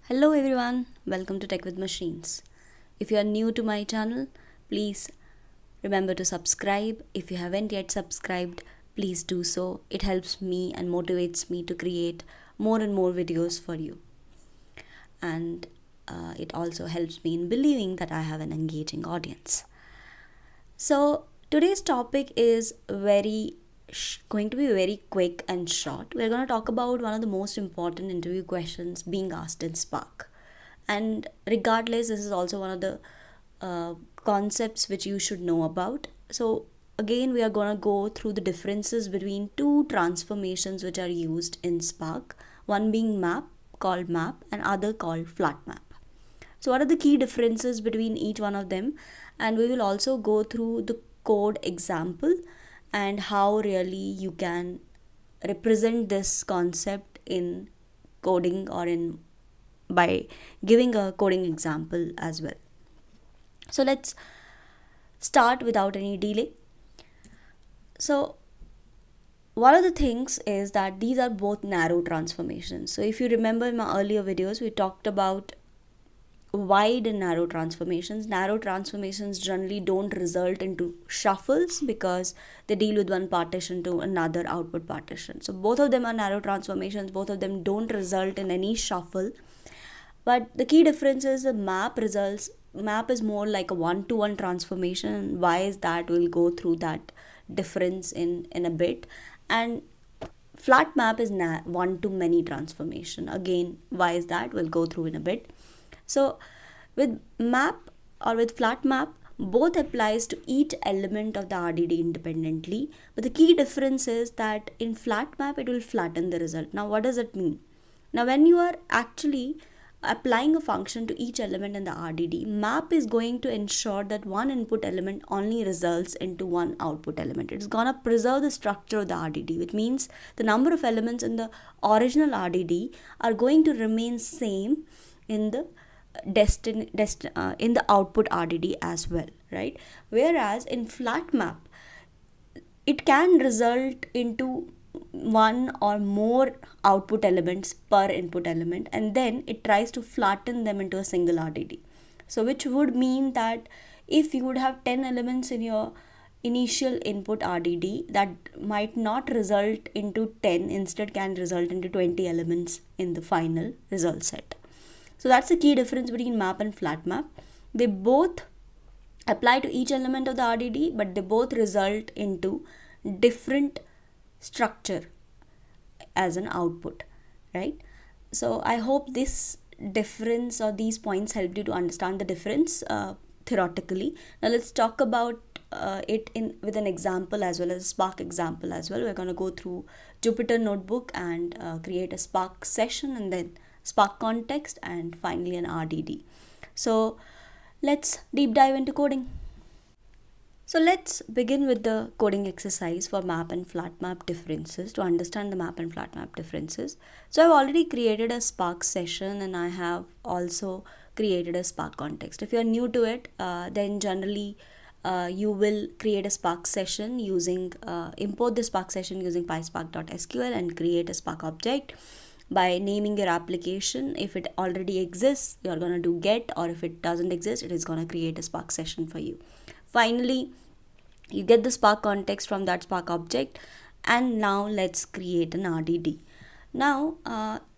Hello everyone, welcome to Tech with Machines. If you are new to my channel, please remember to subscribe. If you haven't yet subscribed, please do so. It helps me and motivates me to create more and more videos for you. And it also helps me in believing that I have an engaging audience. So today's topic is going to be very quick and short. We're going to talk about one of the most important interview questions being asked in Spark. And regardless, this is also one of the concepts which you should know about. So again, we are going to go through the differences between two transformations which are used in Spark, one being map, called map, and other called flatmap. So what are the key differences between each one of them? And we will also go through the code example and how really you can represent this concept in coding or in by giving a coding example as well. So let's start without any delay. So one of the things is that these are both narrow transformations. So if you remember in my earlier videos, we talked about wide and narrow transformations. Narrow transformations generally don't result into shuffles because they deal with one partition to another output partition. So both of them are narrow transformations, both of them don't result in any shuffle. But the key difference is the map is more like a one-to-one transformation. And why is that? We'll go through that difference in a bit. And flat map is one-to-many transformation. Again, why is that? We'll go through in a bit. So with map or with flat map, both applies to each element of the RDD independently. But the key difference is that in flat map, it will flatten the result. Now, what does it mean? Now, when you are actually applying a function to each element in the RDD, map is going to ensure that one input element only results into one output element. It's gonna preserve the structure of the RDD, which means the number of elements in the original RDD are going to remain same in the in the output RDD as well, right? Whereas in flat map, it can result into one or more output elements per input element, and then it tries to flatten them into a single RDD. So which would mean that if you would have 10 elements in your initial input RDD, that might not result into 10, instead can result into 20 elements in the final result set. So that's the key difference between map and flat map. They both apply to each element of the RDD, but they both result into different structure as an output, right? So I hope this difference or these points helped you to understand the difference theoretically. Now let's talk about it with an example as well as a Spark example as well. We're going to go through Jupyter Notebook and create a Spark session, and then Spark context, and finally an RDD. So let's deep dive into coding. So let's begin with the coding exercise for map and flat map differences to understand the map and flat map differences. So I've already created a Spark session, and I have also created a Spark context. If you're new to it, then generally you will create a Spark session using import the Spark session using pyspark.sql and create a Spark object by naming your application. If it already exists, you're going to do get, or if it doesn't exist, it is going to create a Spark session for you. Finally, you get the Spark context from that Spark object, and now let's create an RDD. Now,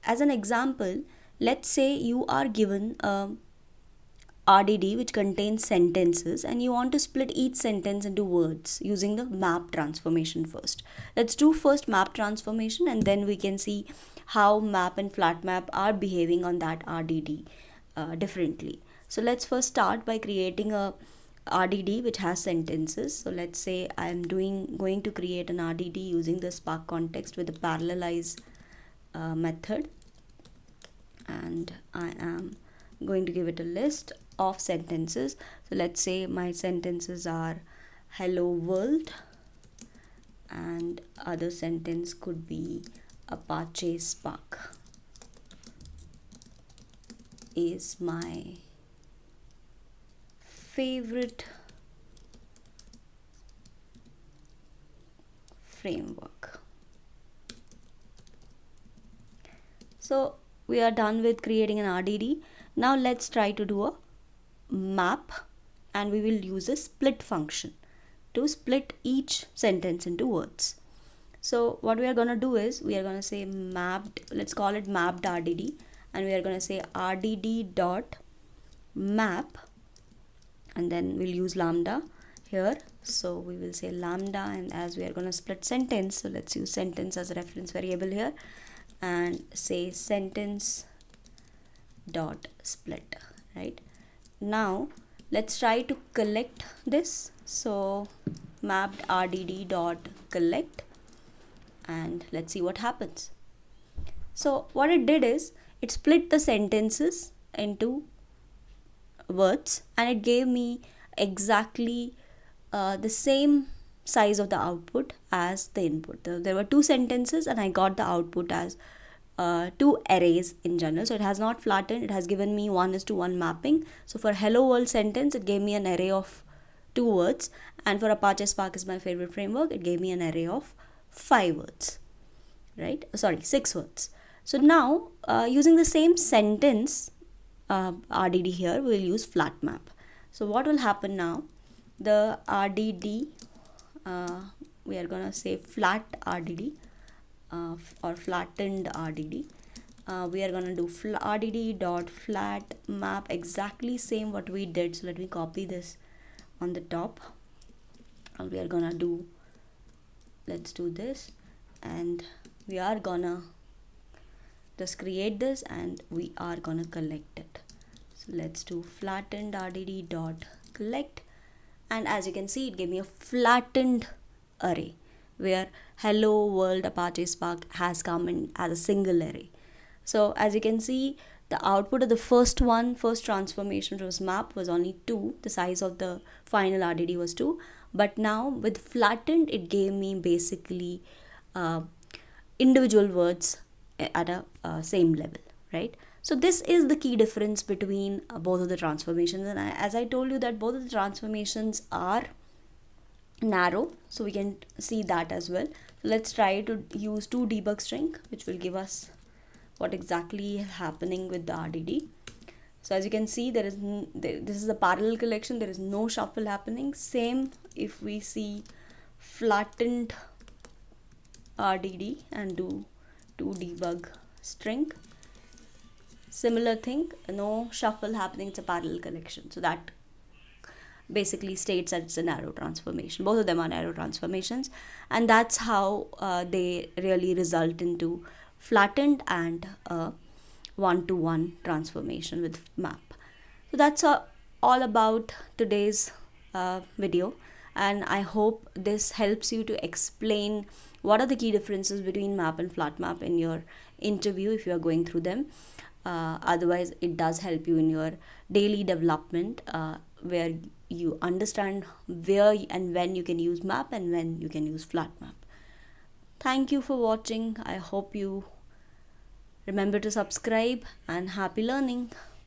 as an example, let's say you are given a RDD which contains sentences, and you want to split each sentence into words using the map transformation first. Let's do first map transformation, and then we can see how map and flat map are behaving on that RDD differently. So let's first start by creating a RDD which has sentences. So let's say I'm going to create an RDD using the Spark context with the parallelize method, and I am going to give it a list of sentences. So let's say my sentences are hello world, and other sentence could be Apache Spark is my favorite framework. So we are done with creating an RDD. Now let's try to do a map, and we will use a split function to split each sentence into words. So what we are going to do is we are going to say mapped, let's call it mapped RDD, and we are going to say RDD dot map, and then we'll use lambda here. So we will say lambda, and as we are going to split sentence, so let's use sentence as a reference variable here and say sentence dot split. Right now let's try to collect this. So mapped RDD dot collect, and let's see what happens. So what it did is it split the sentences into words, and it gave me exactly the same size of the output as the input. There were two sentences and I got the output as two arrays in general. So it has not flattened, it has given me 1:1 mapping. So for hello world sentence, it gave me an array of 2 words, and for Apache Spark is my favorite framework, it gave me an array of 5 words, right? Sorry, 6 words. So now using the same sentence RDD here, we will use flatmap. So what will happen now? The RDD, we are gonna say flat RDD or flattened RDD. We are gonna do RDD dot flat map, exactly same what we did. So let me copy this on the top, and we are gonna do, let's do this, and we are gonna just create this and we are gonna collect it. So let's do flattened RDD dot collect, and as you can see, it gave me a flattened array where hello world Apache Spark has come in as a single array. So as you can see, the output of the first transformation was map was only 2. The size of the final RDD was 2. But now with flattened, it gave me basically individual words at a same level, right? So this is the key difference between both of the transformations. And as I told you that both of the transformations are narrow, so we can see that as well. So let's try to use toDebug string, which will give us what exactly is happening with the RDD. So as you can see, this is a parallel collection. There is no shuffle happening. Same if we see flattened RDD and do toDebug string. Similar thing, no shuffle happening. It's a parallel collection. So that basically states that it's a narrow transformation. Both of them are narrow transformations, and that's how they really result into flattened and a 1:1 transformation with map. So that's all about today's video, and I hope this helps you to explain what are the key differences between map and flat map in your interview if you are going through them. Otherwise, it does help you in your daily development where you understand where and when you can use map and when you can use flat map. Thank you for watching. I hope you remember to subscribe, and happy learning.